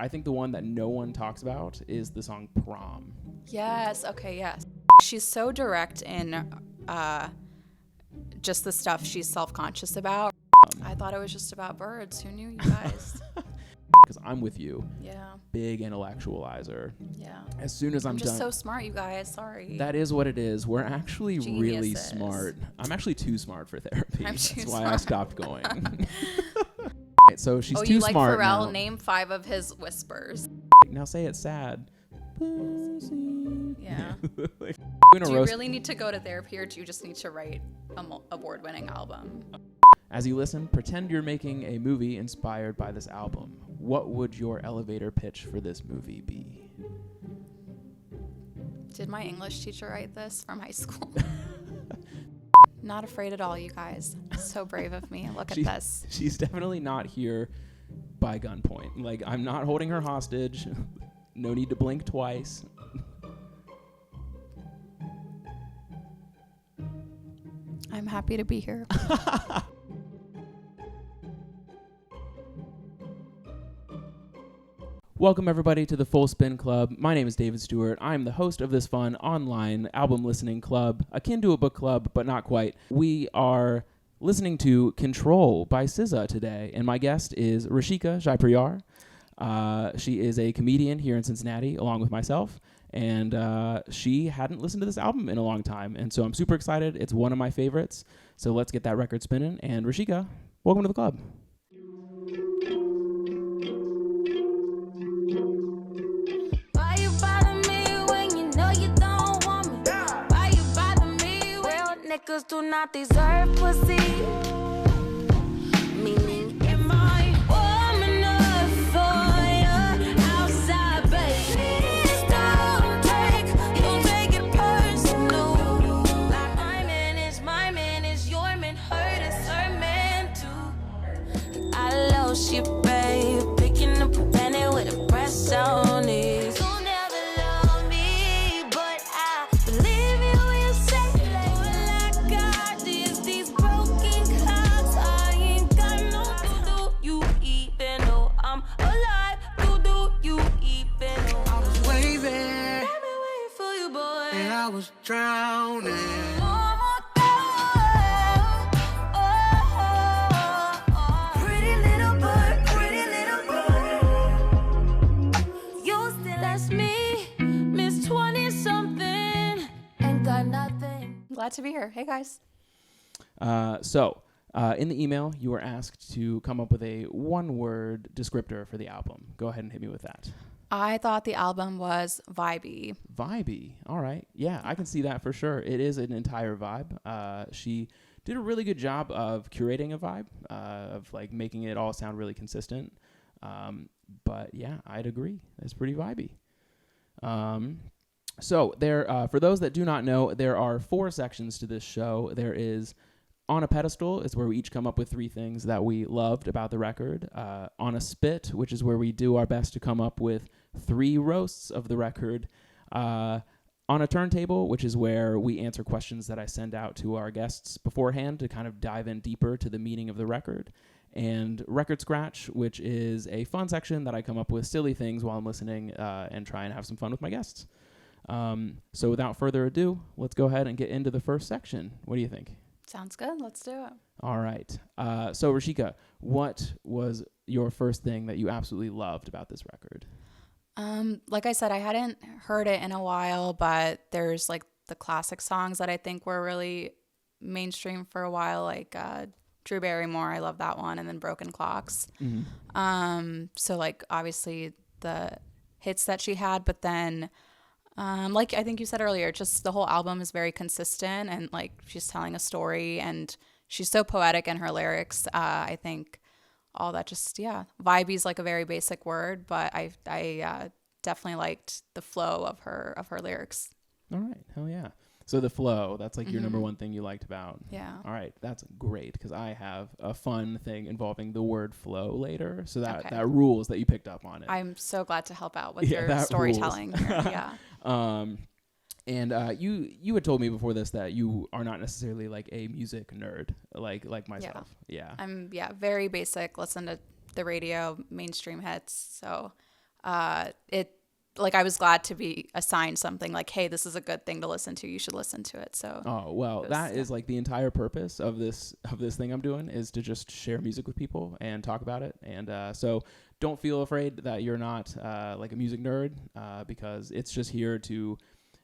I think the one that no one talks about is the song Prom. Yes. Okay. Yes. She's so direct in just the stuff she's self-conscious about. I thought it was just about birds. Who knew, you guys? Because I'm with you. Yeah. Big intellectualizer. Yeah. As soon as I'm just done. So smart, you guys. Sorry. That is what it is. We're actually really Geniuses. smart. I'm actually too smart for therapy. I'm too That's why smart. I stopped going. So she's too you like smart Pharrell? now. Name 5 of his whispers. Now say it sad. Pussy. Yeah. Like, Do you really need to go to therapy, or do you just need to write a award-winning album? As you listen, pretend you're making a movie inspired by this album. What would your elevator pitch for this movie be? Did my English teacher write this from high school? Not afraid at all, you guys. So brave of me. Look at this. She's definitely not here by gunpoint. Like, I'm not holding her hostage. No need to blink twice. I'm happy to be here. Welcome, everybody, to the Full Spin Club. My name is David Stewart. I'm the host of this fun online album listening club, akin to a book club, but not quite. We are listening to Control by SZA today, and my guest is Rashika Jaipuriar. She is a comedian here in Cincinnati, along with myself, and she hadn't listened to this album in a long time, and so I'm super excited. It's one of my favorites, so let's get that record spinning. And Rashika, welcome to the club. Niggas do not deserve pussy. Meaning, am I warm enough for you outside, baby? Don't take it personal. Like my man is your man, her is her man too. I love shit, babe. Picking up a penny with a press on it. I was drowning. Pretty little bird. You still, that's me, Miss 20-something. Ain't got nothing. Glad to be here. Hey, guys. In the email, you were asked to come up with a one-word descriptor for the album. Go ahead and hit me with that. I thought the album was vibey. Vibey. All right. Yeah, I can see that for sure. It is an entire vibe. She did a really good job of curating a vibe, of like making it all sound really consistent. But yeah, I'd agree. It's pretty vibey. So there, for those that do not know, there are 4 sections to this show. There is On a Pedestal is where we each come up with 3 things that we loved about the record. On a Spit, which is where we do our best to come up with 3 roasts of the record. On a Turntable, which is where we answer questions that I send out to our guests beforehand to kind of dive in deeper to the meaning of the record. And Record Scratch, which is a fun section that I come up with silly things while I'm listening and try and have some fun with my guests. So without further ado, let's go ahead and get into the first section. What do you think? Sounds good. Let's do it. All right. So Rashika, what was your first thing that you absolutely loved about this record? Like I said, I hadn't heard it in a while, but there's like the classic songs that I think were really mainstream for a while, like Drew Barrymore. I love that one. And then Broken Clocks. Mm-hmm. So like obviously the hits that she had, but then like I think you said earlier, just the whole album is very consistent and like she's telling a story and she's so poetic in her lyrics. I think all that just, yeah, vibey is like a very basic word, but I definitely liked the flow of her lyrics. All right. Hell yeah. So the flow, that's like your number one thing you liked about. Yeah. All right. That's great because I have a fun thing involving the word flow later. So that rules that you picked up on it. I'm so glad to help out with your storytelling here. Yeah. And you had told me before this that you are not necessarily like a music nerd like myself. Yeah. I'm very basic. Listen to the radio, mainstream hits. So it, like, I was glad to be assigned something like, hey, this is a good thing to listen to. You should listen to it. So Oh, well, that is like the entire purpose of this thing I'm doing, is to just share music with people and talk about it. And so don't feel afraid that you're not like a music nerd, because it's just here to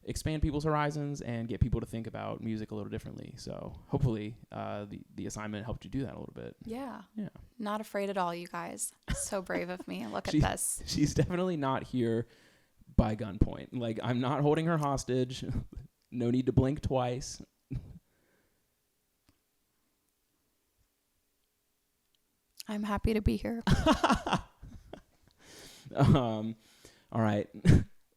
expand people's horizons and get people to think about music a little differently. So hopefully the assignment helped you do that a little bit. Yeah. Yeah. Not afraid at all, you guys. So brave of me. Look at this. She's definitely not here by gunpoint. Like, I'm not holding her hostage. No need to blink twice. I'm happy to be here. All right.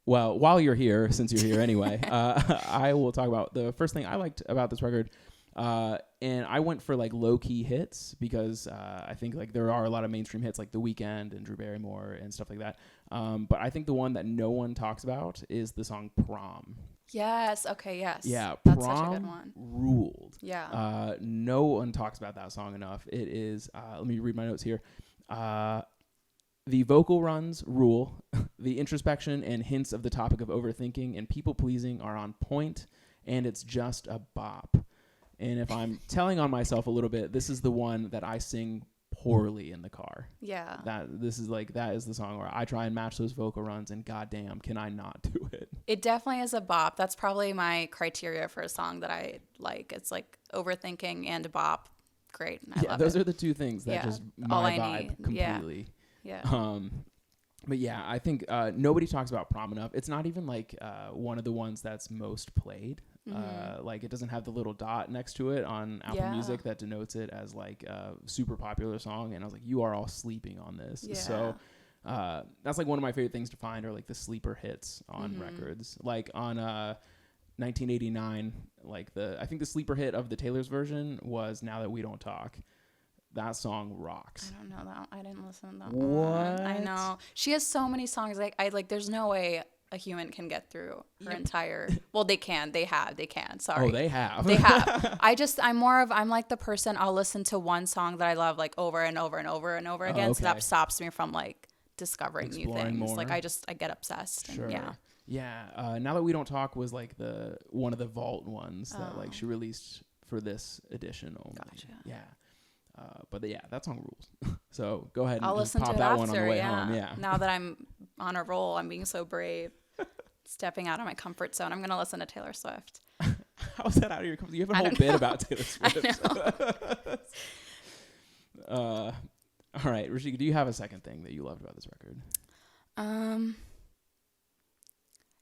Well, while you're here, since you're here anyway, I will talk about the first thing I liked about this record. And I went for like low key hits because I think like there are a lot of mainstream hits like The Weeknd and Drew Barrymore and stuff like that. But I think the one that no one talks about is the song Prom. Yes. Okay. Yes. Yeah. That's Prom such a good one. ruled. Yeah. No one talks about that song enough. It is, let me read my notes here. The vocal runs rule. The introspection and hints of the topic of overthinking and people pleasing are on point, and it's just a bop. And if I'm telling on myself a little bit, this is the one that I sing poorly in the car. Yeah. That is the song where I try and match those vocal runs, and goddamn, can I not do it? It definitely is a bop. That's probably my criteria for a song that I like. It's like overthinking and a bop. Great. I love those it. are the two things that just all my I vibe need. completely. Yeah. But yeah, I think nobody talks about Prom enough. It's not even like one of the ones that's most played. Like it doesn't have the little dot next to it on Apple Music that denotes it as like a super popular song. And I was like, you are all sleeping on this. Yeah. So that's like one of my favorite things to find are like the sleeper hits on records. Like on 1989, like I think the sleeper hit of the Taylor's version was Now That We Don't Talk. That song rocks. I don't know that. I didn't listen to that What? one. I know. She has so many songs. Like I like there's no way a human can get through her entire. Well, they can. They can. Sorry. Oh, they have. They have. I'm like the person, I'll listen to one song that I love like over and over and over and over again. So that stops me from like discovering new things. More. Like I get obsessed. Sure. And, Yeah. Now That We Don't Talk was like one of the vault ones that like she released for this edition only. Gotcha. Yeah. But yeah, that song rules. So go ahead and I'll just listen pop to it that after, one on the way home. Yeah. Now that I'm on a roll, I'm being so brave, stepping out of my comfort zone. I'm gonna listen to Taylor Swift. How's that out of your comfort? You have a whole bit about Taylor Swift. All right, Rashika, do you have a second thing that you loved about this record?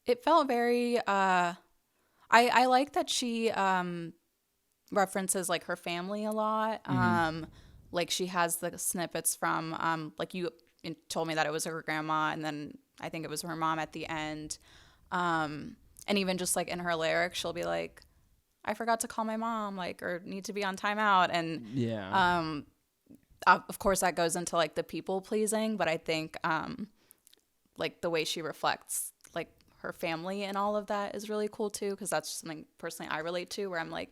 It felt very. I like that she references like her family a lot. Like she has the snippets from like you told me that it was her grandma, and then I think it was her mom at the end. And even just like in her lyrics, she'll be like, I forgot to call my mom, like, or need to be on timeout. And of course that goes into like the people pleasing, but I think like the way she reflects like her family and all of that is really cool too, because that's something personally I relate to, where I'm like,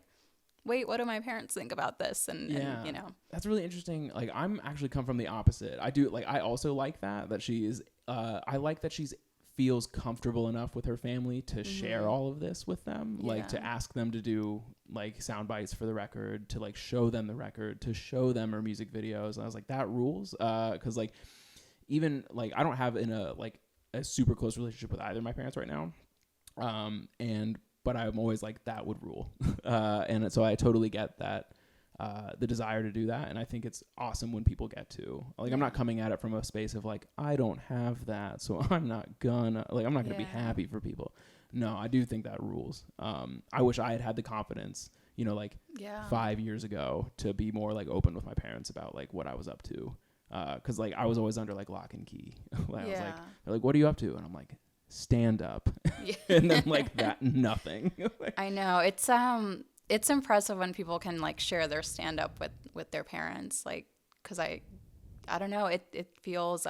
wait, what do my parents think about this? And you know, that's really interesting. Like I'm actually come from the opposite. I also like that she is I like that she's feels comfortable enough with her family to share all of this with them, like to ask them to do like sound bites for the record, to like show them the record, to show them her music videos. And I was like, that rules. Cause like even like I don't have a super close relationship with either of my parents right now. But I'm always like, that would rule. And so I totally get that, the desire to do that. And I think it's awesome when people get to, like, I'm not coming at it from a space of like, I don't have that, so I'm not gonna be happy for people. No, I do think that rules. I wish I had the confidence, 5 years ago to be more like open with my parents about like what I was up to. Cause like I was always under like lock and key. I was like, they're like, what are you up to? And I'm like, stand up. And then like that, nothing. I know it's impressive when people can like share their stand up with their parents, like, cause I don't know, it feels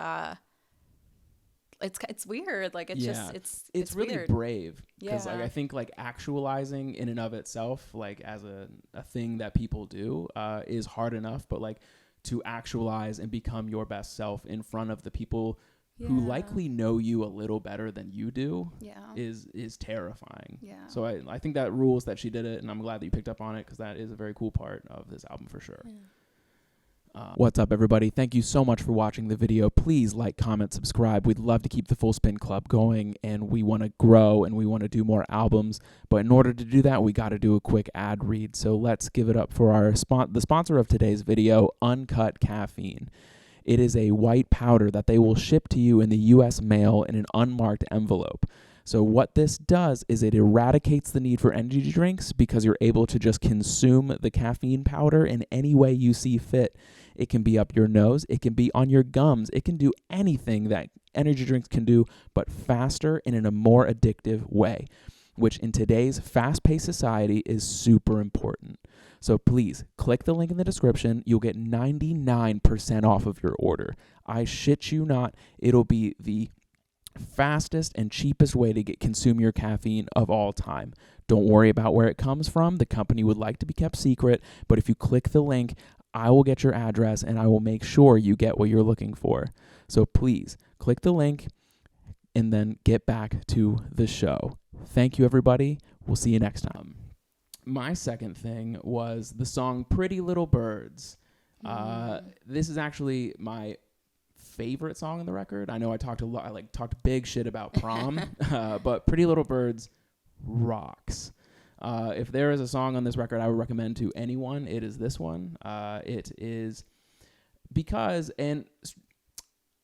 it's weird, like it's really weird. brave, because like I think like actualizing in and of itself, like as a thing that people do is hard enough, but like to actualize and become your best self in front of the people who likely know you a little better than you do Yeah. is terrifying. Yeah. So I think that rules that she did it, and I'm glad that you picked up on it because that is a very cool part of this album for sure. Yeah. What's up, everybody? Thank you so much for watching the video. Please like, comment, subscribe. We'd love to keep the Full Spin Club going, and we want to grow, and we want to do more albums. But in order to do that, we got to do a quick ad read. So let's give it up for our the sponsor of today's video, Uncut Caffeine. It is a white powder that they will ship to you in the U.S. mail in an unmarked envelope. So what this does is it eradicates the need for energy drinks because you're able to just consume the caffeine powder in any way you see fit. It can be up your nose. It can be on your gums. It can do anything that energy drinks can do, but faster and in a more addictive way, which in today's fast-paced society is super important. So please click the link in the description. You'll get 99% off of your order. I shit you not. It'll be the fastest and cheapest way to consume your caffeine of all time. Don't worry about where it comes from. The company would like to be kept secret, but if you click the link, I will get your address and I will make sure you get what you're looking for. So please click the link and then get back to the show. Thank you, everybody. We'll see you next time. My second thing was the song Pretty Little Birds. This is actually my favorite song on the record. I know I talked talked big shit about Prom, but Pretty Little Birds rocks. If there is a song on this record I would recommend to anyone, it is this one. It is because, and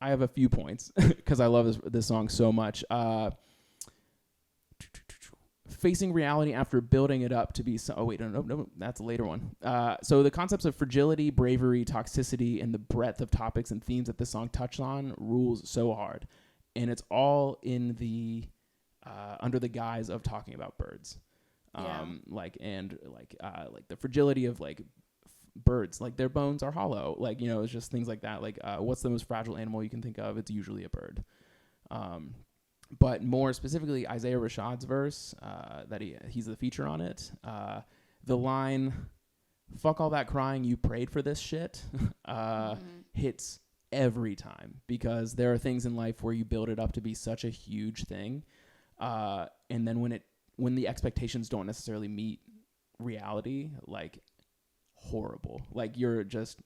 I have a few points because I love this song so much. Facing reality after building it up to be no, that's a later one. So the concepts of fragility, bravery, toxicity, and the breadth of topics and themes that this song touched on rules so hard, and it's all in the under the guise of talking about birds, like the fragility of birds, like their bones are hollow, it's just things like that. What's the most fragile animal you can think of? It's usually a bird. But more specifically, Isaiah Rashad's verse, that he's the feature on it. The line, "Fuck all that crying, you prayed for this shit," hits every time because there are things in life where you build it up to be such a huge thing, and then when the expectations don't necessarily meet reality, horrible. You're just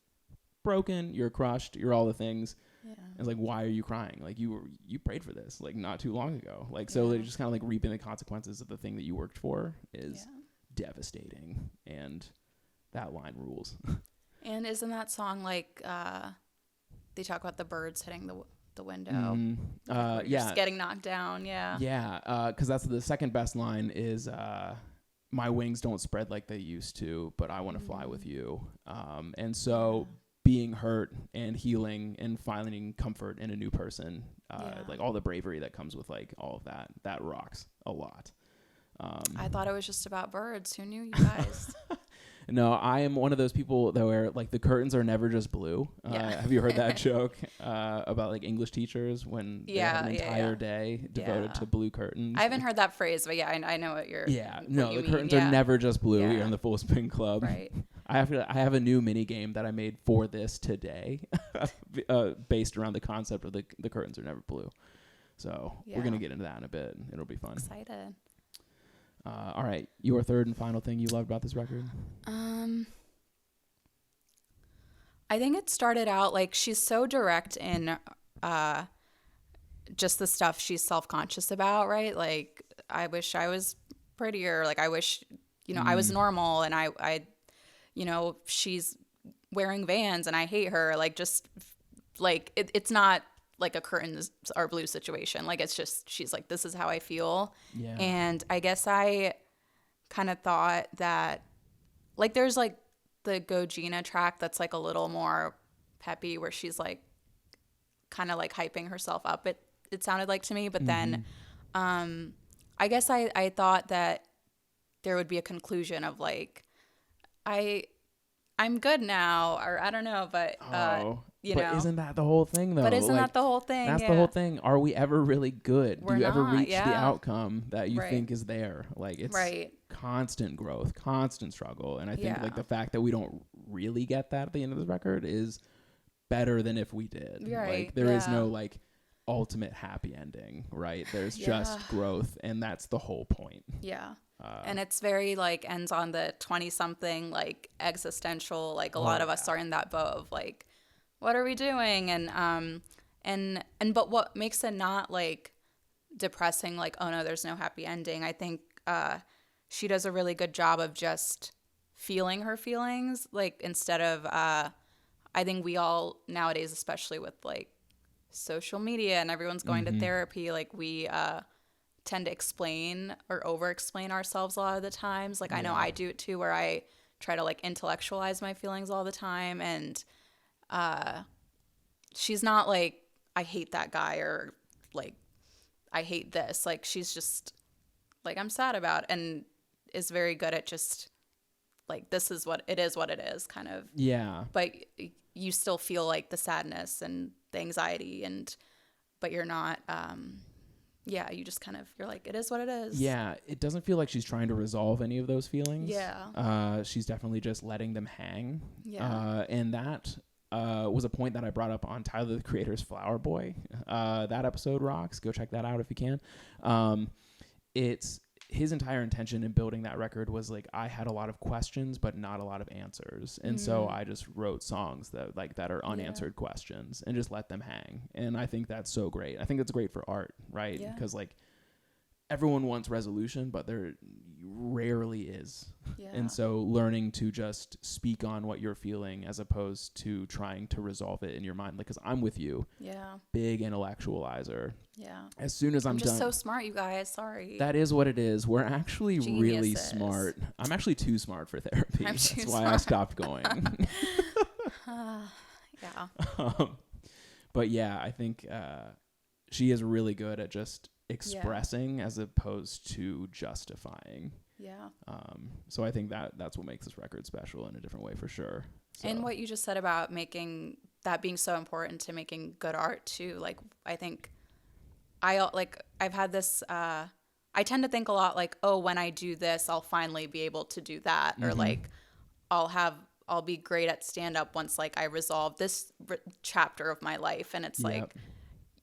broken, you're crushed, you're all the things. Yeah. It's why are you crying? You prayed for this not too long ago. So they're just kind of reaping the consequences of the thing that you worked for is devastating, and that line rules. And isn't that song they talk about the birds hitting the window? Just getting knocked down. Because that's the second best line is my wings don't spread like they used to, but I want to fly with you. And so being hurt and healing and finding comfort in a new person, all the bravery that comes with all of that rocks a lot. I thought it was just about birds. Who knew, you guys? No, I am one of those people that where the curtains are never just blue. Have you heard that joke about English teachers when they have an entire day devoted to blue curtains? I haven't heard that phrase, but I know what you're. The curtains are never just blue here in the Full Spin Club. Right. I have a new mini game that I made for this today, based around the concept of the curtains are never blue. So we're gonna get into that in a bit. It'll be fun. Excited. All right, your third and final thing you loved about this record? I think it started out she's so direct in just the stuff she's self-conscious about, right? I wish I was prettier. I wish, I was normal, and I she's wearing Vans and I hate her. It's not a curtains are blue situation. It's just, she's this is how I feel. Yeah. And I guess I kind of thought that there's the Go Gina track that's a little more peppy, where she's kind of hyping herself up. It sounded to me, but then I guess I thought that there would be a conclusion of I'm good now, or I don't know, but but isn't that the whole thing, though? But isn't that the whole thing? That's the whole thing. Are we ever really good? We're Do you ever not, reach the outcome that you think is there? It's right. Constant growth, constant struggle, and I think the fact that we don't really get that at the end of the record is better than if we did. Right. There is no ultimate happy ending, right? There's just growth, and that's the whole point. Yeah. And it's very like ends on the 20 something like existential, like a lot of us are in that boat of like, what are we doing? And but what makes it not like depressing, like, oh no, there's no happy ending. I think she does a really good job of just feeling her feelings, like instead of I think we all nowadays, especially with like social media and everyone's going to therapy, like we tend to explain or over explain ourselves a lot of the times. Like I know I do it too, where I try to like intellectualize my feelings all the time. And she's not like, I hate that guy or like I hate this. Like she's just like, I'm sad about, and is very good at just like, this is what it is kind of. Yeah. But you still feel like the sadness and the anxiety, but you're not, you just kind of, you're like, it is what it is. Yeah. It doesn't feel like she's trying to resolve any of those feelings. Yeah. She's definitely just letting them hang. Yeah. And that was a point that I brought up on Tyler, the Creator's Flower Boy. That episode rocks. Go check that out if you can. It's his entire intention in building that record was like, I had a lot of questions, but not a lot of answers. And so I just wrote songs that are unanswered questions and just let them hang. And I think that's so great. I think that's great for art, right? Because like everyone wants resolution, but there rarely is. Yeah. And so learning to just speak on what you're feeling as opposed to trying to resolve it in your mind. Like, cause I'm with you. Yeah. Big intellectualializer. Yeah. As soon as I'm just done. So smart, you guys. Sorry. That is what it is. We're actually Geniuses. Really smart. I'm actually too smart for therapy. That's why I stopped going. Yeah. But yeah, I think she is really good at just expressing as opposed to justifying. Yeah. So I think that's what makes this record special in a different way for sure. So. And what you just said about making that being so important to making good art too. Like I think I've had this I tend to think a lot like, oh, when I do this, I'll finally be able to do that, or like I'll be great at stand up once like I resolve this chapter of my life. And it's like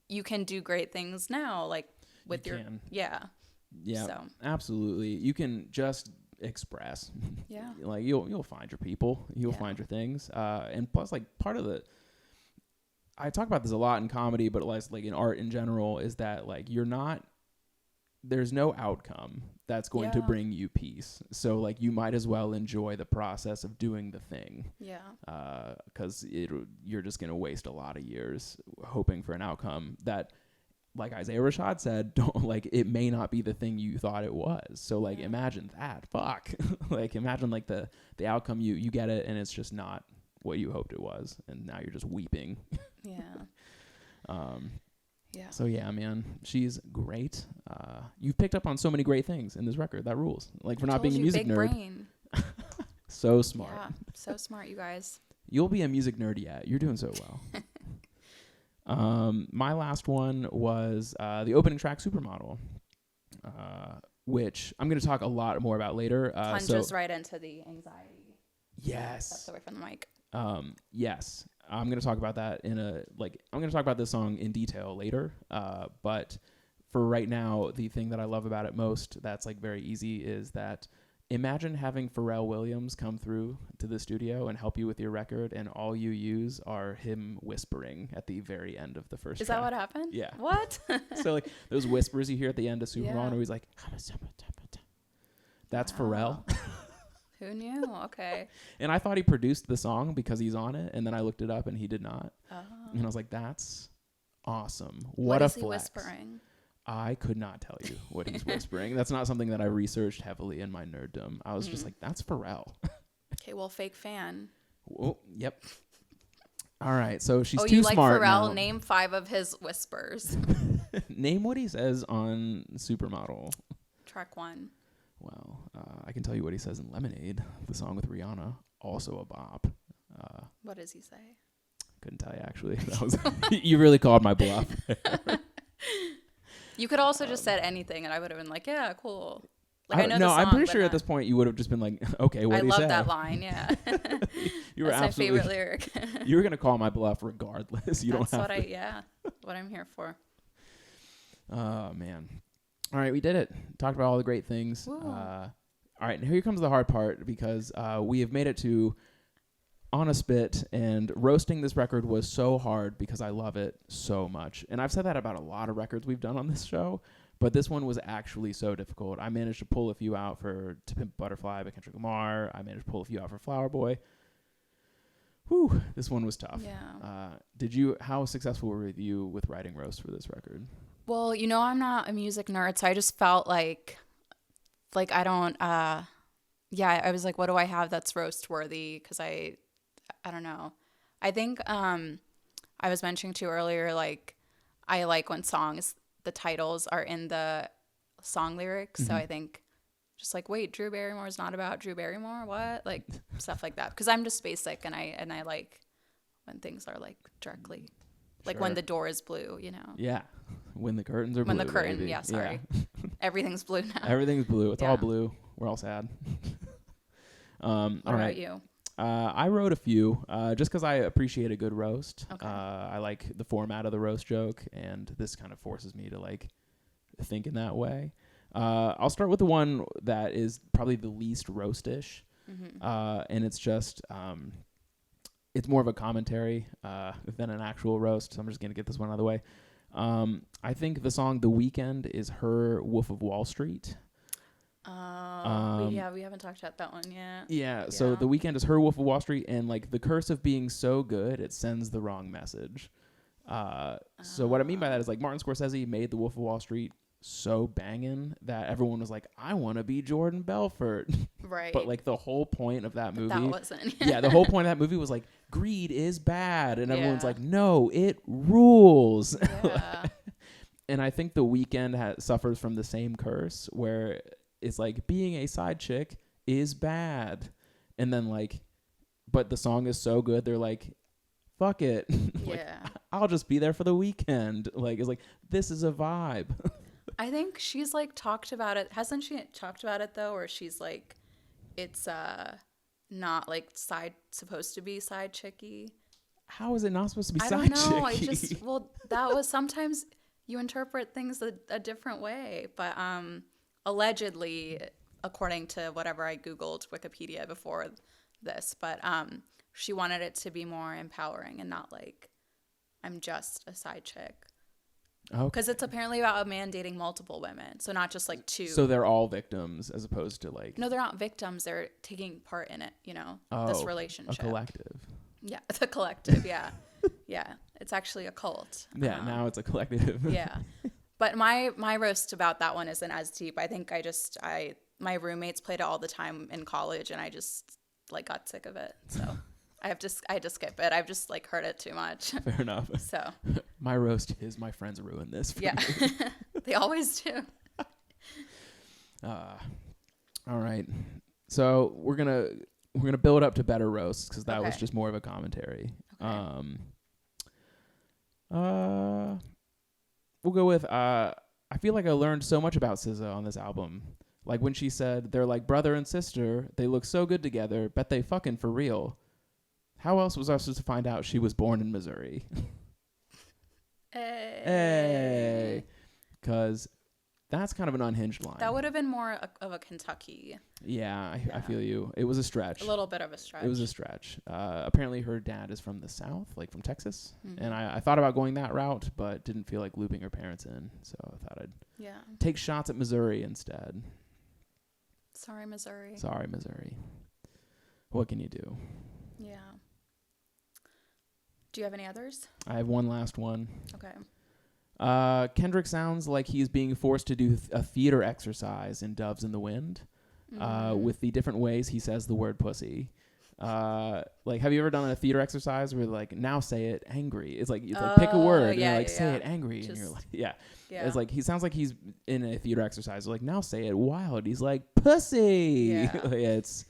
you can do great things now, like with yeah, so. Absolutely. You can just express. Yeah. Like you'll find your people, you'll find your things. And plus like part of I talk about this a lot in comedy, but like in art in general, is that like there's no outcome that's going to bring you peace. So like you might as well enjoy the process of doing the thing. Yeah. Cause you're just going to waste a lot of years hoping for an outcome that, like Isaiah Rashad said, it may not be the thing you thought it was. So like, imagine that. Fuck. Like imagine like the outcome you get it and it's just not what you hoped it was. And now you're just weeping. Yeah. Yeah. So yeah, man, she's great. You've picked up on so many great things in this record. That rules. Like for not being a music nerd. Brain. So smart. Yeah, so smart, you guys. You'll be a music nerd yet. You're doing so well. My last one was the opening track, Supermodel, which I'm going to talk a lot more about later. Plunges right into the anxiety. Yes. That's away from the mic. Yes. I'm going to talk about that I'm going to talk about this song in detail later. But for right now, the thing that I love about it most, that's like very easy, is that imagine having Pharrell Williams come through to the studio and help you with your record, and all you use are him whispering at the very end of the first track. Is that what happened? Yeah. What? So like those whispers you hear at the end of Supermodel, where he's like, that's Pharrell. Who knew? Okay. And I thought he produced the song because he's on it, and then I looked it up and he did not. Oh. And I was like, that's awesome. What a flex. What is he whispering? I could not tell you what he's whispering. That's not something that I researched heavily in my nerddom. I was just like, that's Pharrell. Okay, well, fake fan. Oh, yep. All right, so she's too smart. Oh, you like Pharrell? Now. Name 5 of his whispers. Name what he says on Supermodel. Track 1. Well, I can tell you what he says in Lemonade, the song with Rihanna, also a bop. What does he say? Couldn't tell you, actually. That was you really called my bluff. You could also just said anything, and I would have been like, yeah, cool. Like I know the song, I'm pretty sure at this point you would have just been like, okay, what do you say? I love that line, yeah. You were That's my favorite lyric. You were going to call my bluff regardless. That's what I'm here for. Oh man. All right, we did it. Talked about all the great things. Woo. All right, and here comes the hard part because we have made it to On a Spit, and roasting this record was so hard because I love it so much. And I've said that about a lot of records we've done on this show, but this one was actually so difficult. I managed to pull a few out for To Pimp a Butterfly by Kendrick Lamar. I managed to pull a few out for Flower Boy. Whew, this one was tough. Yeah. How successful were you with writing roast for this record? Well, I'm not a music nerd, so I just felt like I don't, I was like, what do I have that's roast worthy? Because I don't know. I think I was mentioning to you earlier, like, I like when songs, the titles are in the song lyrics. So I think just like, wait, Drew Barrymore is not about Drew Barrymore? What? Like, stuff like that. Because I'm just basic, and I like when things are like directly, like when the door is blue, Yeah. When the curtains are blue. When the curtain, baby. yeah, sorry. Everything's blue now. Everything's blue. It's all blue. We're all sad. What about you? I wrote a few just because I appreciate a good roast. Okay. I like the format of the roast joke, and this kind of forces me to like think in that way. I'll start with the one that is probably the least roastish, and it's just it's more of a commentary than an actual roast. So I'm just gonna get this one out of the way. I think the song "The Weeknd" is her "Wolf of Wall Street." We haven't talked about that one yet. Yeah, so The Weeknd is her "Wolf of Wall Street," and like the curse of being so good, it sends the wrong message. So what I mean by that is like Martin Scorsese made The Wolf of Wall Street so banging that everyone was like, I want to be Jordan Belfort. Right. But like the whole point of that movie, that wasn't. Yeah, the whole point of that movie was like, greed is bad, and everyone's like, no, it rules. Yeah. And I think The Weeknd suffers from the same curse where it's like being a side chick is bad, and then like, but the song is so good, they're like, fuck it. Like, Yeah. I'll just be there for the weekend. Like, it's like, this is a vibe. I think she's like talked about it. Hasn't she talked about it though? Where she's like, it's not like supposed to be side chicky. How is it not supposed to be I side don't know. chicky? That was sometimes you interpret things a different way. But allegedly, according to whatever I Googled Wikipedia before this, but she wanted it to be more empowering and not like, I'm just a side chick. Because it's apparently about a man dating multiple women. So not just like two. So they're all victims as opposed to like... No, they're not victims. They're taking part in it, this relationship. A collective. Yeah, it's a collective, yeah. Yeah, it's actually a cult. Yeah, now it's a collective. Yeah. But my roast about that one isn't as deep. I think my roommates played it all the time in college, and I just like got sick of it. So... I had to skip it. I've just like heard it too much. Fair enough. So my roast is my friends ruined this for me. They always do. All right. So we're gonna build up to better roasts because that was just more of a commentary. Okay. We'll go with I feel like I learned so much about SZA on this album. Like when she said they're like brother and sister, they look so good together, bet they fucking for real. How else was I supposed to find out she was born in Missouri? Hey. Because that's kind of an unhinged line. That would have been more of a Kentucky. Yeah, I feel you. It was a stretch. A little bit of a stretch. It was a stretch. Apparently her dad is from the South, like from Texas. Mm-hmm. And I thought about going that route, but didn't feel like looping her parents in. So I thought I'd take shots at Missouri instead. Sorry, Missouri. What can you do? Yeah. Do you have any others? I have one last one. Okay. Kendrick sounds like he's being forced to do a theater exercise in Doves in the Wind with the different ways he says the word pussy. Like, have you ever done a theater exercise where like, now say it angry? It's like, pick a word and you're like, say it angry. And you're like, yeah. It's like, he sounds like he's in a theater exercise. Like, now say it wild. He's like, pussy. Yeah. It's...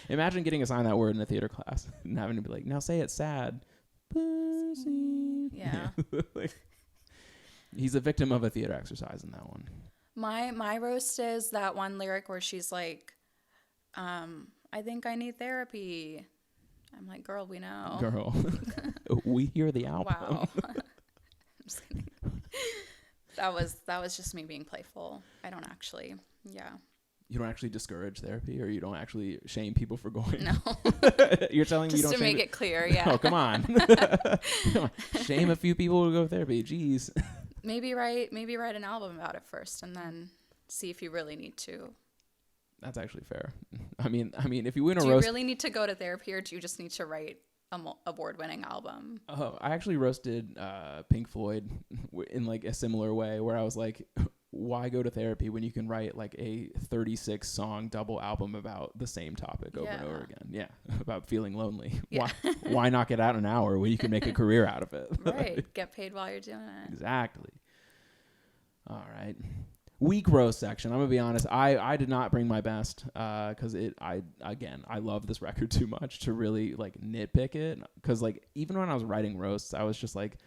Imagine getting assigned that word in a theater class and having to be like, now say it sad. Pussy. Yeah. Like, he's a victim of a theater exercise in that one. My roast is that one lyric where she's like, I think I need therapy. I'm like, girl, we know. Girl. We hear the album. Wow. I'm just kidding. That was just me being playful. I don't actually, yeah. You don't actually discourage therapy, or you don't actually shame people for going? No. You're telling me you Just don't to make it clear, yeah. Oh, come on. Come on. Shame a few people who go to therapy. Jeez. Maybe write an album about it first, and then see if you really need to. That's actually fair. I mean, if you win a roast, do roast, you really need to go to therapy, or do you just need to write a award-winning album? Oh, I actually roasted Pink Floyd in like a similar way, where I was like, why go to therapy when you can write like a 36 song double album about the same topic over and over again? Yeah, about feeling lonely. Yeah. Why not get out an hour when you can make a career out of it? Right, get paid while you're doing it. Exactly. All right. Weak roast section. I'm gonna be honest. I did not bring my best because I love this record too much to really like nitpick it. Because like even when I was writing roasts, I was just like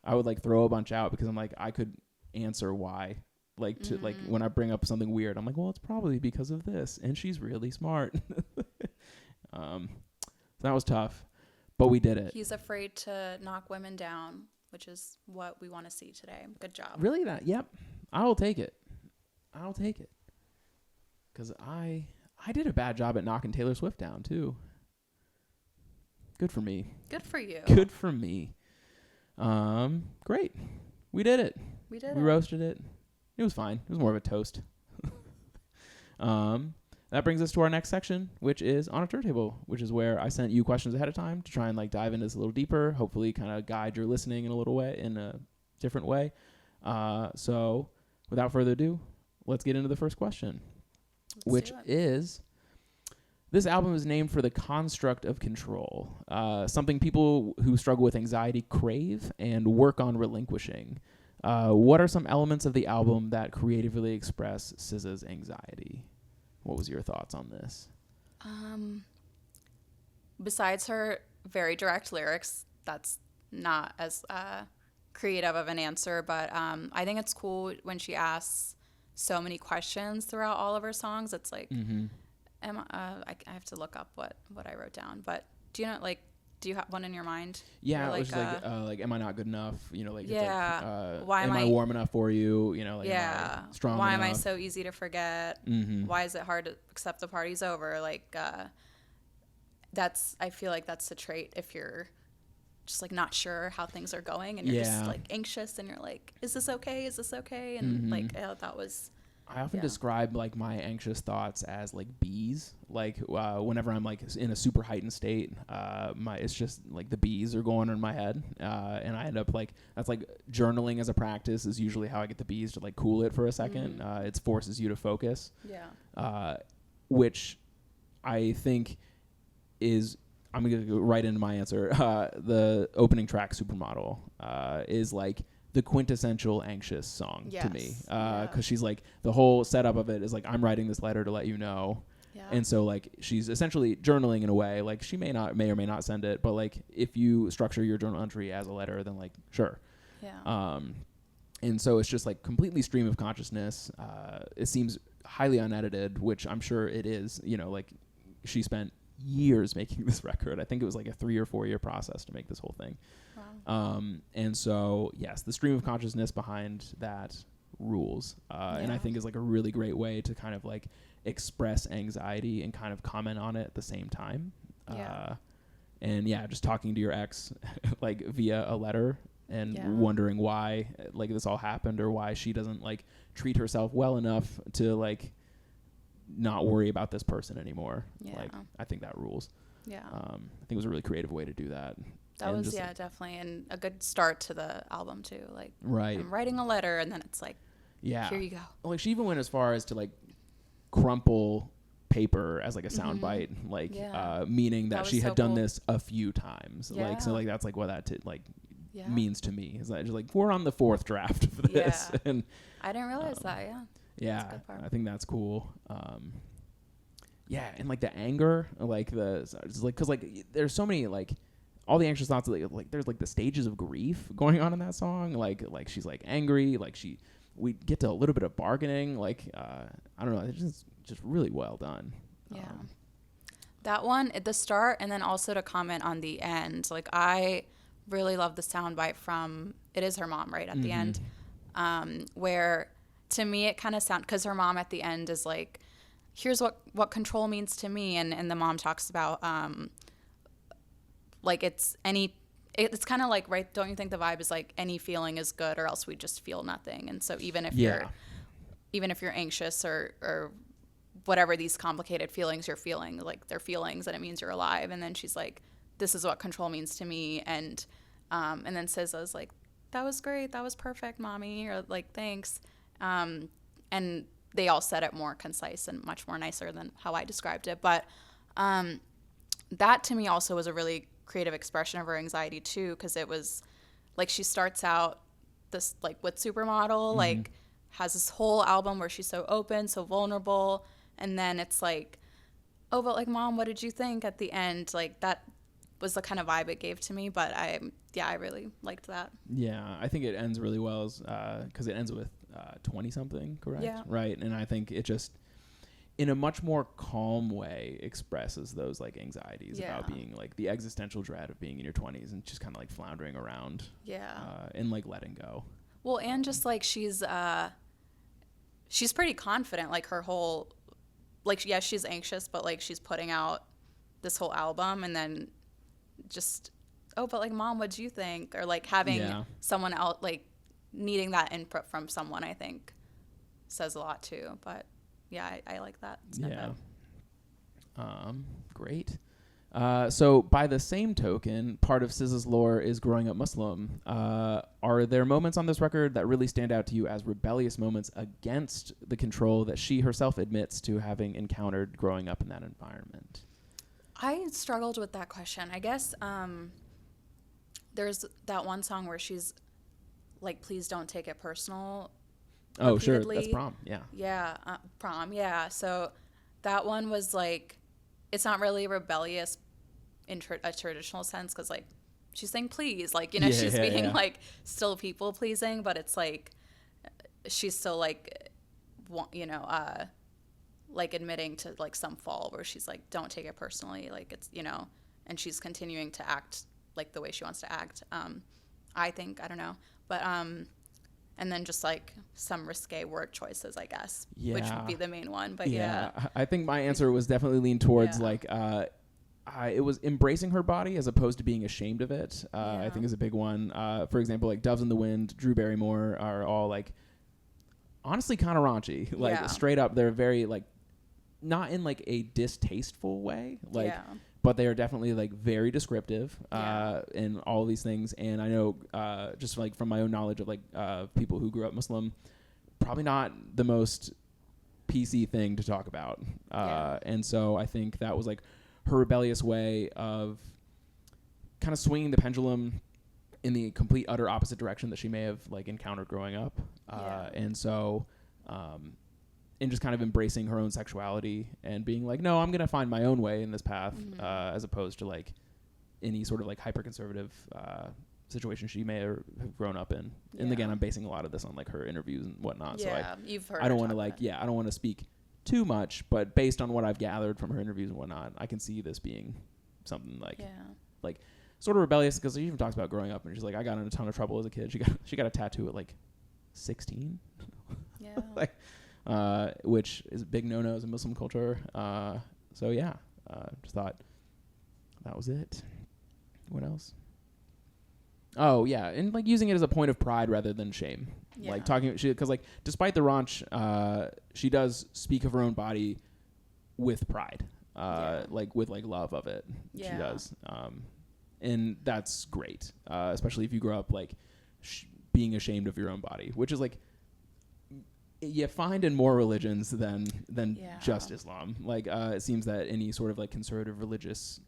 I would like throw a bunch out because I'm like I could answer why. Like to like when I bring up something weird, I'm like, well, it's probably because of this, and she's really smart. So that was tough, but we did it. He's afraid to knock women down, which is what we want to see today. Good job. Really? Yep. I will take it. Because I did a bad job at knocking Taylor Swift down, too. Good for me. Good for you. Good for me. Great. We did it. We roasted it. It was fine. It was more of a toast. That brings us to our next section, which is On a Turntable, which is where I sent you questions ahead of time to try and like dive into this a little deeper, hopefully kind of guide your listening in a different way. So without further ado, let's get into the first question, which is, this album is named for the construct of control, something people who struggle with anxiety crave and work on relinquishing. What are some elements of the album that creatively express SZA's anxiety? What was your thoughts on this? Besides her very direct lyrics, that's not as creative of an answer, but I think it's cool when she asks so many questions throughout all of her songs. It's like, I have to look up what I wrote down, but do you have one in your mind? Yeah, like, like, am I not good enough? You know, like, yeah, it's like, why am I warm enough for you? You know, like, yeah, am I strong why enough? am I so easy to forget? Why is it hard to accept the party's over? Like, I feel like that's a trait if you're just like not sure how things are going and you're just like anxious and you're like, is this okay? Is this okay? And like, that was. I often describe like my anxious thoughts as like bees. Like whenever I'm like in a super heightened state, it's just like the bees are going in my head, and I end up like that's like journaling as a practice is usually how I get the bees to like cool it for a second. It forces you to focus. Yeah. Which I think is, I'm gonna go right into my answer. The opening track, Supermodel, is like the quintessential anxious song to me, because she's like, the whole setup of it is like, I'm writing this letter to let you know, and so like she's essentially journaling in a way. Like she may or may not send it, but like if you structure your journal entry as a letter, then like sure. And so it's just like completely stream of consciousness. It seems highly unedited, which I'm sure it is. You know, like she spent years making this record. I think it was like a 3 or 4 year process to make this whole thing. Wow. And so yes, the stream of consciousness behind that rules, and I think is like a really great way to kind of like express anxiety and kind of comment on it at the same time. And just talking to your ex like via a letter and wondering why like this all happened, or why she doesn't like treat herself well enough to like not worry about this person anymore. Like I think that rules. I think it was a really creative way to do that. That was definitely, and a good start to the album too. Like, right, I'm writing a letter, and then it's like, here you go. Like she even went as far as to like crumple paper as like a sound bite, like meaning that she had done this a few times. Like so, like that's like what that means to me. Is that just like we're on the 4th draft of this, and I didn't realize that. Yeah, I think that's cool. And like the anger, like because like there's so many like all the anxious thoughts, like there's like the stages of grief going on in that song. Like she's like angry, like we get to a little bit of bargaining. Like I don't know, it's just really well done. That one at the start, and then also to comment on the end. Like I really love the soundbite from "It Is Her Mom" right at the end. where to me it kind of sounds, because her mom at the end is like, here's what control means to me, and the mom talks about like it's kind of like, right, don't you think the vibe is like any feeling is good or else we just feel nothing? And so even if you're anxious or whatever these complicated feelings you're feeling, like they're feelings and it means you're alive. And then she's like, this is what control means to me. And then SZA's like, that was great, that was perfect, mommy, or like, thanks. And they all said it more concise and much more nicer than how I described it. But that to me also was a really creative expression of her anxiety too, because it was like she starts out this like with Supermodel, like has this whole album where she's so open, so vulnerable, and then it's like, oh, but like, mom, what did you think at the end? Like that was the kind of vibe it gave to me. But I really liked that. Yeah, I think it ends really well because it ends with 20 something, correct? Yeah. Right. And I think it just in a much more calm way expresses those like anxieties about being like the existential dread of being in your 20s and just kind of like floundering around and like letting go. Well, and just like she's pretty confident, like her whole, like, yes, she's anxious, but like she's putting out this whole album and then just, oh, but like, mom, what do you think? Or like having someone else, like needing that input from someone, I think says a lot too. But yeah, I like that snippet. Yeah. Great. So by the same token, part of SZA's lore is growing up Muslim. Are there moments on this record that really stand out to you as rebellious moments against the control that she herself admits to having encountered growing up in that environment? I struggled with that question. I guess there's that one song where she's like, please don't take it personal. Oh, repeatedly. Sure. That's Prom. Yeah. Yeah. Prom. Yeah. So that one was like, it's not really rebellious in a traditional sense, because like she's saying please, like, you know, she's being like still people pleasing, but it's like she's still like, you know, like admitting to like some fall where she's like, don't take it personally, like it's, you know, and she's continuing to act like the way she wants to act. I think, I don't know, but and then just like some risque word choices, I guess, which would be the main one. But I think my answer was definitely leaned towards like it was embracing her body as opposed to being ashamed of it. I think is a big one. For example, like Doves in the Wind, Drew Barrymore are all like honestly kind of raunchy, like straight up. They're very like not in like a distasteful way, like. But they are definitely like very descriptive in all of these things. And I know just like from my own knowledge of like people who grew up Muslim, probably not the most PC thing to talk about. And so I think that was like her rebellious way of kind of swinging the pendulum in the complete utter opposite direction that she may have like encountered growing up. And so and just kind of embracing her own sexuality and being like, no, I'm going to find my own way in this path, as opposed to like any sort of like hyper-conservative situation she may have grown up in. And again, I'm basing a lot of this on like her interviews and whatnot. So you've heard I don't want to like, I don't want to speak too much, but based on what I've gathered from her interviews and whatnot, I can see this being something like, like sort of rebellious, because she even talks about growing up and she's like, I got in a ton of trouble as a kid. She got a tattoo at like 16. Like, which is a big no-nos in Muslim culture. So just thought that was it. What else? Oh yeah, and like using it as a point of pride rather than shame. Like talking, because like despite the raunch, she does speak of her own body with pride, like with like love of it. She does, and that's great, especially if you grow up like being ashamed of your own body, which is like. You find in more religions than just Islam. Like it seems that any sort of like conservative religious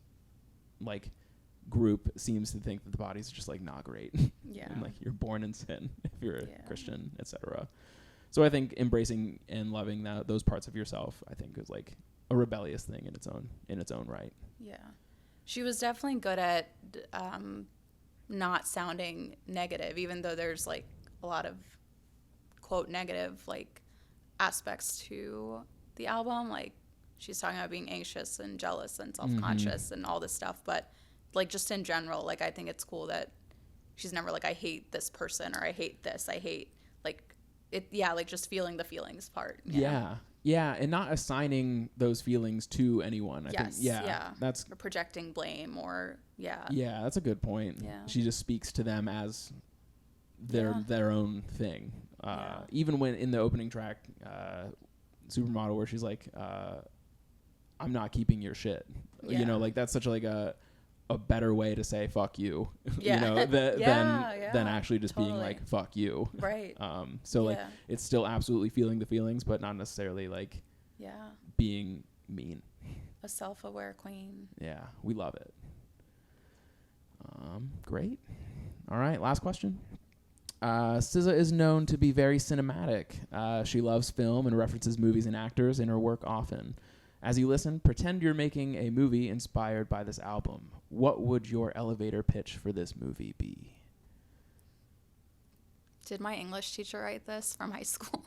like group seems to think that the body's just like not great. And like you're born in sin if you're a Christian, etc. So I think embracing and loving those parts of yourself, I think, is like a rebellious thing in its own right. Yeah, she was definitely good at not sounding negative, even though there's like a lot of quote negative like aspects to the album. Like she's talking about being anxious and jealous and self-conscious and all this stuff, but like just in general, like I think it's cool that she's never like, I hate this person or I hate this, I hate, like like just feeling the feelings part. Yeah, and not assigning those feelings to anyone. I think, that's or projecting blame or Yeah, that's a good point. Yeah. She just speaks to them as their own thing. Even when in the opening track, Supermodel, where she's like, I'm not keeping your shit. You know, like that's such like a better way to say fuck you, you know, than actually just being like fuck you. Right. So like it's still absolutely feeling the feelings, but not necessarily like being mean. A self-aware queen. Yeah, we love it. Great. All right, last question. SZA is known to be very cinematic. She loves film and references movies and actors in her work often. As you listen, pretend you're making a movie inspired by this album. What would your elevator pitch for this movie be? Did my English teacher write this from high school?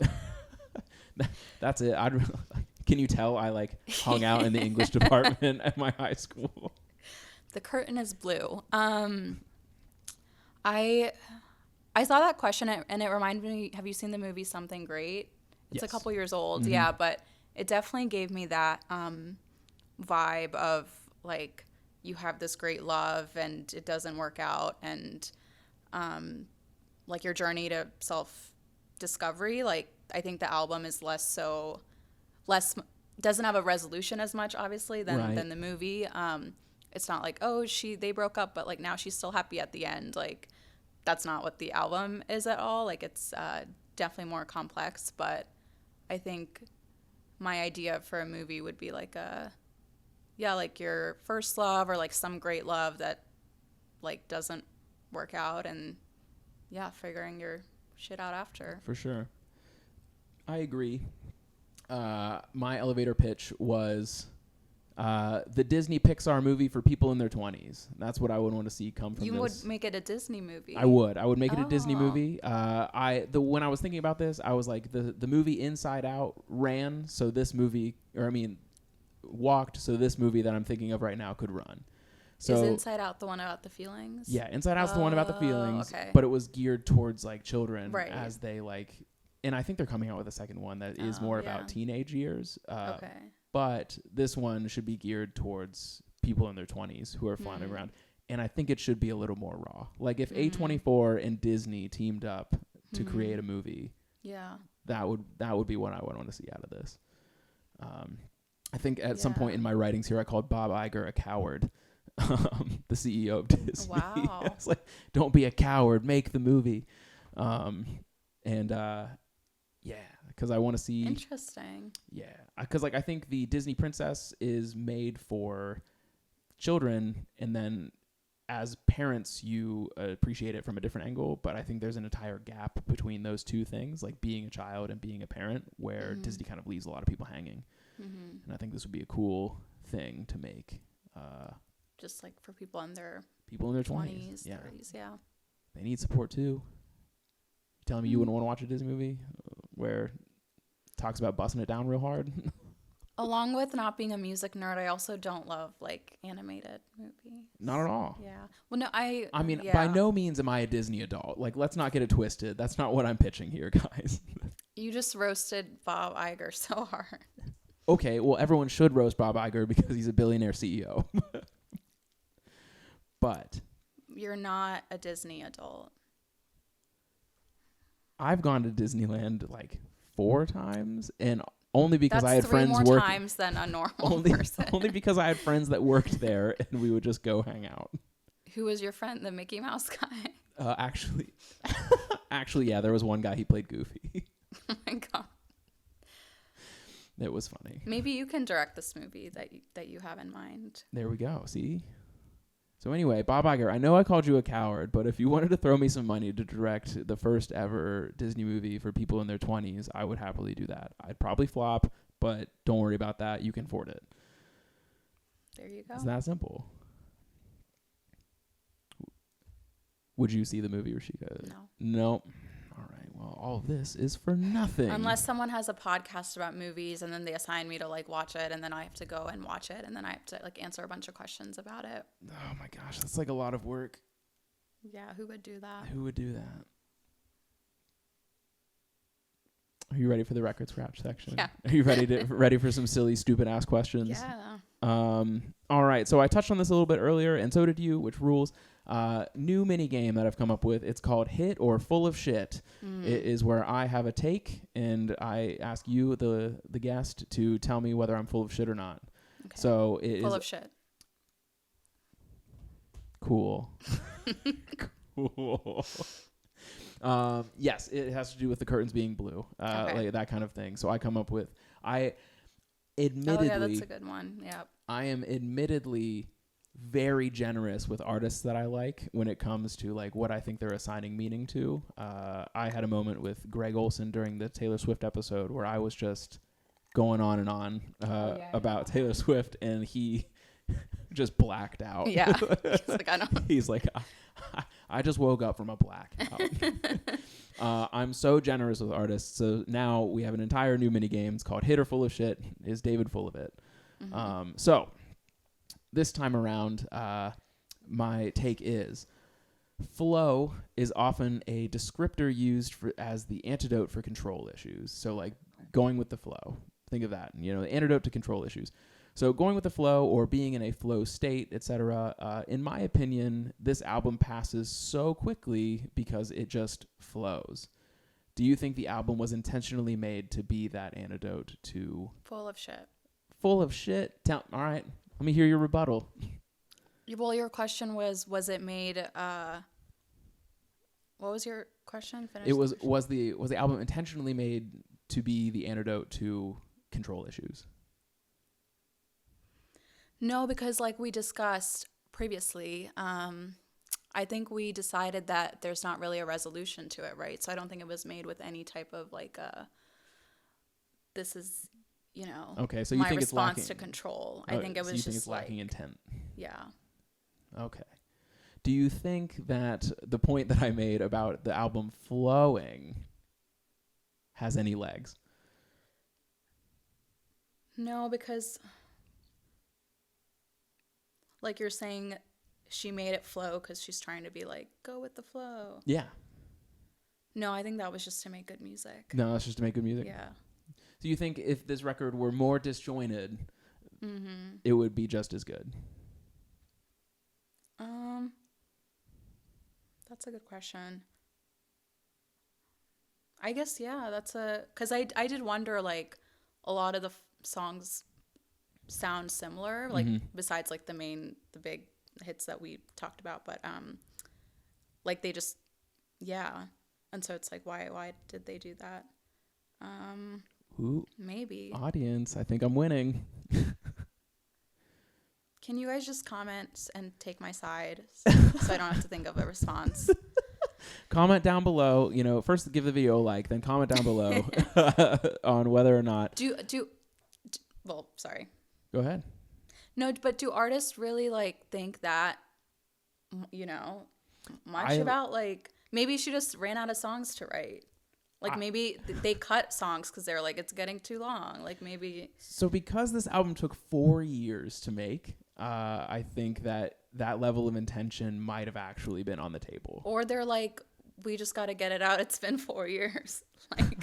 That's it. Can you tell I like hung out in the English department at my high school? The curtain is blue. I saw that question and it reminded me, have you seen the movie Something Great? It's a couple years old. Mm-hmm. Yeah, but it definitely gave me that vibe of like you have this great love and it doesn't work out, and like your journey to self-discovery. Like I think the album is doesn't have a resolution as much obviously than the movie. It's not like, oh, they broke up, but like now she's still happy at the end. Like that's not what the album is at all. Like it's definitely more complex, but I think my idea for a movie would be like like your first love or like some great love that like doesn't work out, and figuring your shit out after. For sure. I agree. My elevator pitch was the Disney Pixar movie for people in their 20s. That's what I would want to see come from this. You would make it a Disney movie. I would make it a Disney movie. When I was thinking about this, I was like, the movie Inside Out ran, so this movie, walked, so this movie that I'm thinking of right now could run. So, is Inside Out the one about the feelings? Yeah, Inside Out's the one about the feelings, okay. But it was geared towards like children as they like, and I think they're coming out with a second one that is more about teenage years. Okay. But this one should be geared towards people in their 20s who are flying around. And I think it should be a little more raw. Like if A24 and Disney teamed up to create a movie, that would be what I would want to see out of this. I think at some point in my writings here, I called Bob Iger a coward, the CEO of Disney. Wow. It's like, don't be a coward, make the movie. Because I want to see. Interesting. Yeah, because like I think the Disney Princess is made for children, and then as parents you appreciate it from a different angle. But I think there's an entire gap between those two things, like being a child and being a parent, where Disney kind of leaves a lot of people hanging. Mm-hmm. And I think this would be a cool thing to make. Just like for people in their 20s, 30s, yeah. They need support too. You telling me you wouldn't want to watch a Disney movie where it talks about busting it down real hard? Along with not being a music nerd, I also don't love like animated movies. Not at all. Yeah. Well, no, I mean, by no means am I a Disney adult. Like, let's not get it twisted. That's not what I'm pitching here, guys. You just roasted Bob Iger so hard. Okay, well, everyone should roast Bob Iger because he's a billionaire CEO. But you're not a Disney adult. I've gone to Disneyland like 4 times, and only because I had friends work. That's 3 more times than a normal person. Only because I had friends that worked there, and we would just go hang out. Who was your friend, the Mickey Mouse guy? Actually, yeah, there was one guy. He played Goofy. Oh my god, it was funny. Maybe you can direct this movie that you have in mind. There we go. See. So anyway, Bob Iger, I know I called you a coward, but if you wanted to throw me some money to direct the first ever Disney movie for people in their 20s, I would happily do that. I'd probably flop, but don't worry about that. You can afford it. There you go. It's that simple. Would you see the movie, Rashika? No. Nope. All right. Well, all of this is for nothing. Unless someone has a podcast about movies and then they assign me to like watch it, and then I have to go and watch it, and then I have to like answer a bunch of questions about it. Oh my gosh, that's like a lot of work. Yeah, who would do that? Who would do that? Are you ready for the record scratch section? Yeah. Are you ready for some silly, stupid ass questions? Yeah. All right. So I touched on this a little bit earlier, and so did you, which rules. New mini game that I've come up with. It's called Hit or Full of Shit. It is where I have a take, and I ask you, the guest, to tell me whether I'm full of shit or not. Okay. So it Full is of shit. Cool. Cool. Yes, it has to do with the curtains being blue, like that kind of thing. So I come up with, admittedly, yeah, that's a good one. Yep. I am admittedly very generous with artists that I like when it comes to like what I think they're assigning meaning to. I had a moment with Greg Olson during the Taylor Swift episode where I was just going on and on about Taylor Swift, and he just blacked out. Yeah. He's like, I don't. He's like, I just woke up from a blackout. I'm so generous with artists. So now we have an entire new mini game. It's called Hit or Full of Shit. Is David full of it? So this time around, my take is flow is often a descriptor used as the antidote for control issues. So like going with the flow. Think of that, the antidote to control issues. So going with the flow or being in a flow state, etc. In my opinion, this album passes so quickly because it just flows. Do you think the album was intentionally made to be that antidote to... Full of shit. Full of shit? All right. Let me hear your rebuttal. Well, your question was it made... what was your question? It was the album intentionally made to be the antidote to control issues? No, because like we discussed previously, I think we decided that there's not really a resolution to it, right? So I don't think it was made with any type of like this is, okay, so you my think it's response lacking to control. I think it was so you just think it's lacking like, intent. Yeah. Okay. Do you think that the point that I made about the album flowing has any legs? No, because like you're saying, she made it flow because she's trying to be like, go with the flow. Yeah. No, I think that was just to make good music. No, that's just to make good music? Yeah. Do you think if this record were more disjointed, it would be just as good? That's a good question. I guess, yeah, because I did wonder, like, a lot of the songs sound similar, like, besides, like, the big hits that we talked about, but, like, they just, yeah. And so it's like, why did they do that? Ooh, maybe. Audience, I think I'm winning. Can you guys just comment and take my side so I don't have to think of a response? Comment down below. First give the video a like, then comment down below on whether or not. Well, sorry. Go ahead. No, but do artists really like think that, much about like maybe she just ran out of songs to write. Like maybe they cut songs because they're like, it's getting too long. Like maybe. So because this album took 4 years to make, I think that level of intention might have actually been on the table. Or they're like, we just got to get it out. It's been 4 years. Like,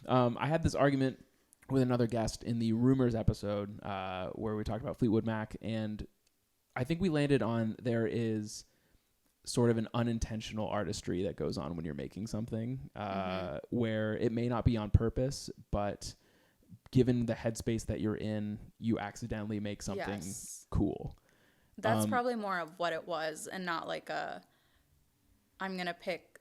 I had this argument with another guest in the Rumors episode where we talked about Fleetwood Mac, and I think we landed on there is sort of an unintentional artistry that goes on when you're making something where it may not be on purpose, but given the headspace that you're in, you accidentally make something cool. That's probably more of what it was, and not like I'm going to pick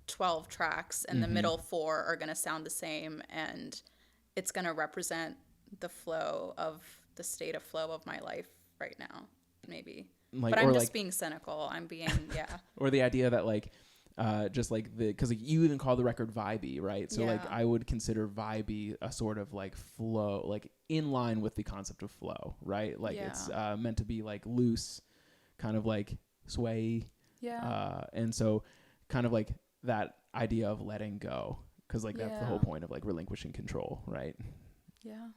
12 tracks and the middle 4 are going to sound the same and it's going to represent the state of flow of my life right now, maybe. But I'm just being cynical. I'm being, Or the idea that like, just like because like you even call the record vibey, right? So like I would consider vibey a sort of like flow, like in line with the concept of flow, right? Like it's meant to be like loose, kind of like sway. Yeah. And so kind of like that idea of letting go, because like that's the whole point of like relinquishing control, right? Yeah.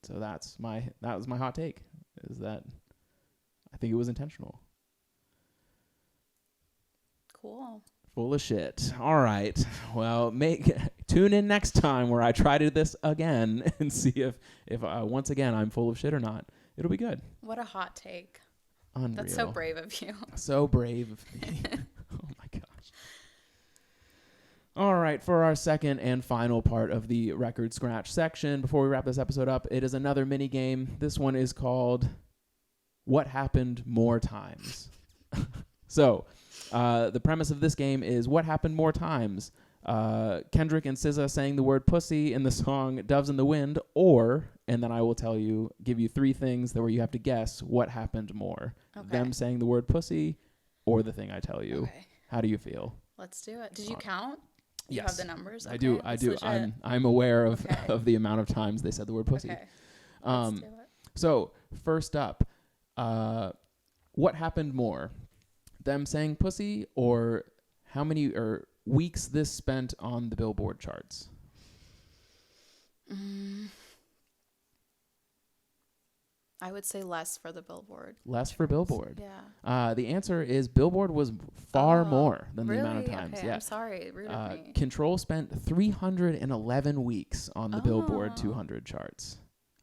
So that was my hot take, is that I think it was intentional. Cool. Full of shit. All right. Well, tune in next time where I try to do this again and see if once again I'm full of shit or not. It'll be good. What a hot take. Unreal. That's so brave of you. So brave of me. Oh my gosh. All right, for our second and final part of the record scratch section, before we wrap this episode up, it is another mini game. This one is called What Happened More Times. So, the premise of this game is what happened more times? Kendrick and SZA saying the word pussy in the song Doves in the Wind, or, and then I will give you three things where you have to guess what happened more. Okay. Them saying the word pussy or the thing I tell you. Okay. How do you feel? Let's do it. Did you count? Yes. You have the numbers? Okay, I do. legit. I'm aware of, Okay. of the amount of times they said the word pussy. Okay. Let's do it. So, first up, what happened more? Them saying pussy or how many weeks this spent on the Billboard charts? I would say less for the Billboard. Less for Billboard. Yeah. The answer is Billboard was far more than the amount of times. Okay, Yeah. I'm sorry. Rude of me. Control spent 311 weeks on the Billboard 200 charts.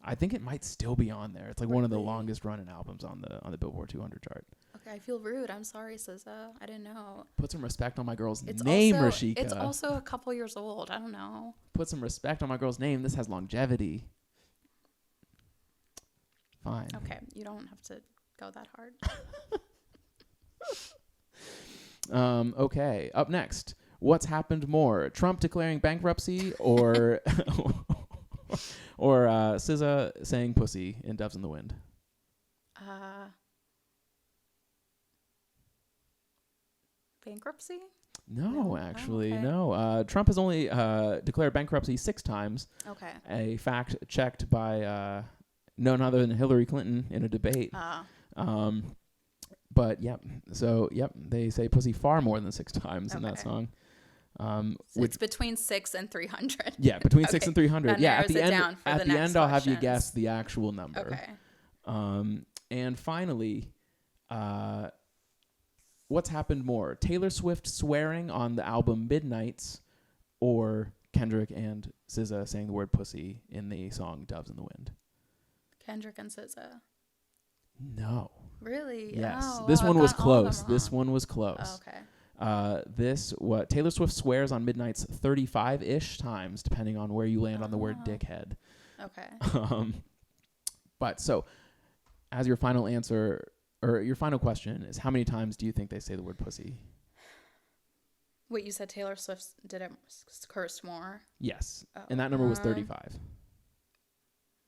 I think it might still be on there. It's like one of the longest running albums on the Billboard 200 chart. Okay, I feel rude. I'm sorry, SZA. I didn't know. Put some respect on my girl's name, Rashika. It's also a couple years old. I don't know. Put some respect on my girl's name. This has longevity. Fine. Okay, you don't have to go that hard. Okay, up next. What's happened more? Trump declaring bankruptcy or or SZA saying pussy in Doves in the Wind? Bankruptcy? No, actually, okay. no. Trump has only declared bankruptcy 6 times. Okay. A fact checked by none other than Hillary Clinton in a debate. But yep, so yep, they say pussy far more than 6 times in that song. So it's between 6 and 300. Yeah, between 6 and 300. That yeah, narrows it down for at the the next end, I'll have you questions. guess the actual number. Okay. And finally, what's happened more? Taylor Swift swearing on the album Midnights, or Kendrick and SZA saying the word pussy in the song Doves in the Wind? Kendrick and SZA. No. Really? Yes. Oh, This wow, one I've was gotten all of close. them This wrong. one was close. Oh, okay. Taylor Swift swears on Midnights 35-ish times, depending on where you land on the word dickhead. Okay. But so, as your final answer, or your final question is, how many times do you think they say the word pussy? Wait, you said Taylor Swift didn't curse more? Yes. And that number was 35.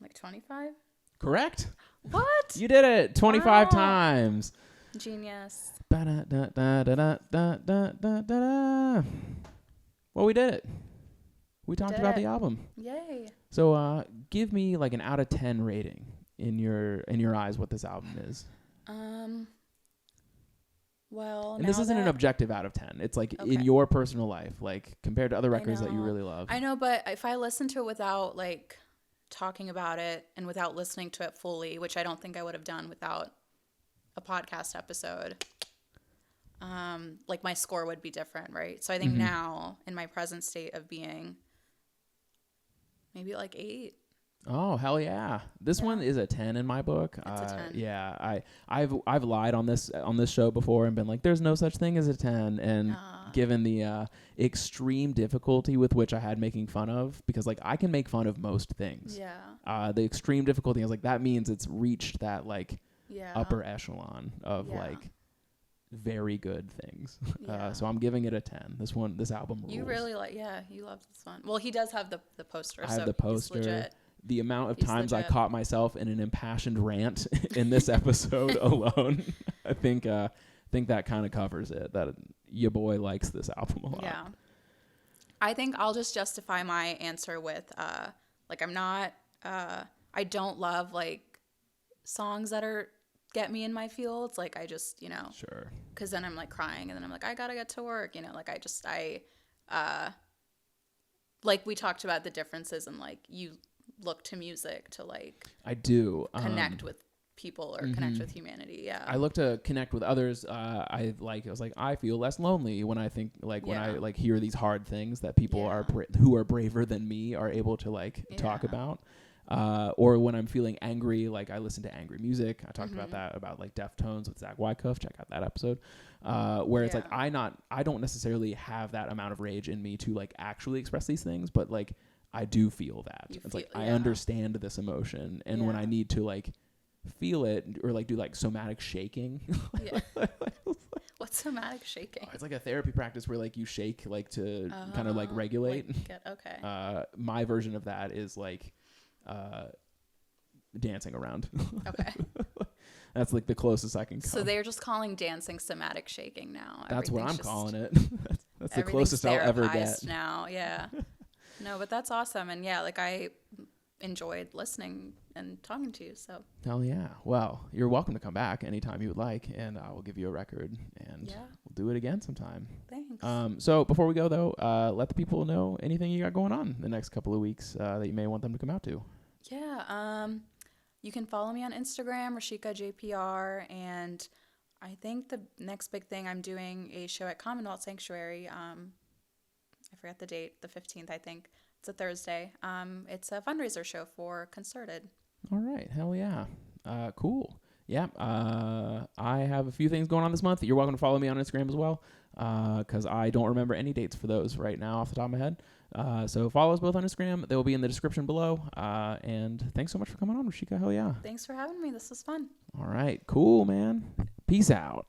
Like 25? Correct? What? You did it 25 Wow. times. Genius. Well, we did it. We talked about the album. Yay. So, give me like an out of 10 rating in your eyes what this album is. Well, and this isn't an objective out of 10. It's like in your personal life, like compared to other records that you really love. I know, but if I listen to it without like talking about it and without listening to it fully, which I don't think I would have done without a podcast episode, like my score would be different, right? So I think now in my present state of being, maybe like 8. Oh, hell yeah. This one is a 10 in my book. It's a 10. Yeah, I've lied on this show before and been like, there's no such thing as a 10. And given the extreme difficulty with which I had making fun of, because like I can make fun of most things. Yeah. The extreme difficulty, I was like, that means it's reached that like upper echelon of like very good things. So I'm giving it a 10. This album rules. You really you love this one. Well, he does have the poster. I have the poster. He's legit. The amount of He's times legit. I caught myself in an impassioned rant in this episode alone, I think that kind of covers it. That your boy likes this album a lot. Yeah. I think I'll just justify my answer with like I'm not I don't love like songs that get me in my feels. Like I just, Sure. because then I'm like crying and then I'm like I gotta get to work. Like I like we talked about the differences and like you look to music to like I do connect with people or connect with humanity. Yeah. I look to connect with others. I was like, I feel less lonely when I think when I like hear these hard things that people are who are braver than me are able to like talk about. Or when I'm feeling angry, like I listen to angry music. I talked about that, about like Deftones with Zach Wyckoff. Check out that episode. Where it's like I don't necessarily have that amount of rage in me to like actually express these things, but like I do feel that. I understand this emotion, and when I need to like feel it or like do like somatic shaking. What's somatic shaking? It's like a therapy practice where like you shake like to kind of like regulate. My version of that is like dancing around. Okay. That's like the closest I can come. So they're just calling dancing somatic shaking now. That's what I'm calling it. That's the closest I'll ever get now. Yeah. No, but that's awesome. And yeah, like I enjoyed listening and talking to you. So hell yeah. Well, you're welcome to come back anytime you would like, and I will give you a record, and we'll do it again sometime. Thanks. So before we go though, let the people know anything you got going on the next couple of weeks that you may want them to come out to. Yeah. You can follow me on Instagram, Rashika Jaipuriar, and I think the next big thing, I'm doing a show at Commonwealth Sanctuary. I forgot the date, the 15th, I think. It's a Thursday. It's a fundraiser show for Concerted. All right. Hell yeah. Cool. Yeah. I have a few things going on this month. You're welcome to follow me on Instagram as well, because I don't remember any dates for those right now off the top of my head. So follow us both on Instagram. They will be in the description below. And thanks so much for coming on, Rashika. Hell yeah. Thanks for having me. This was fun. All right. Cool, man. Peace out.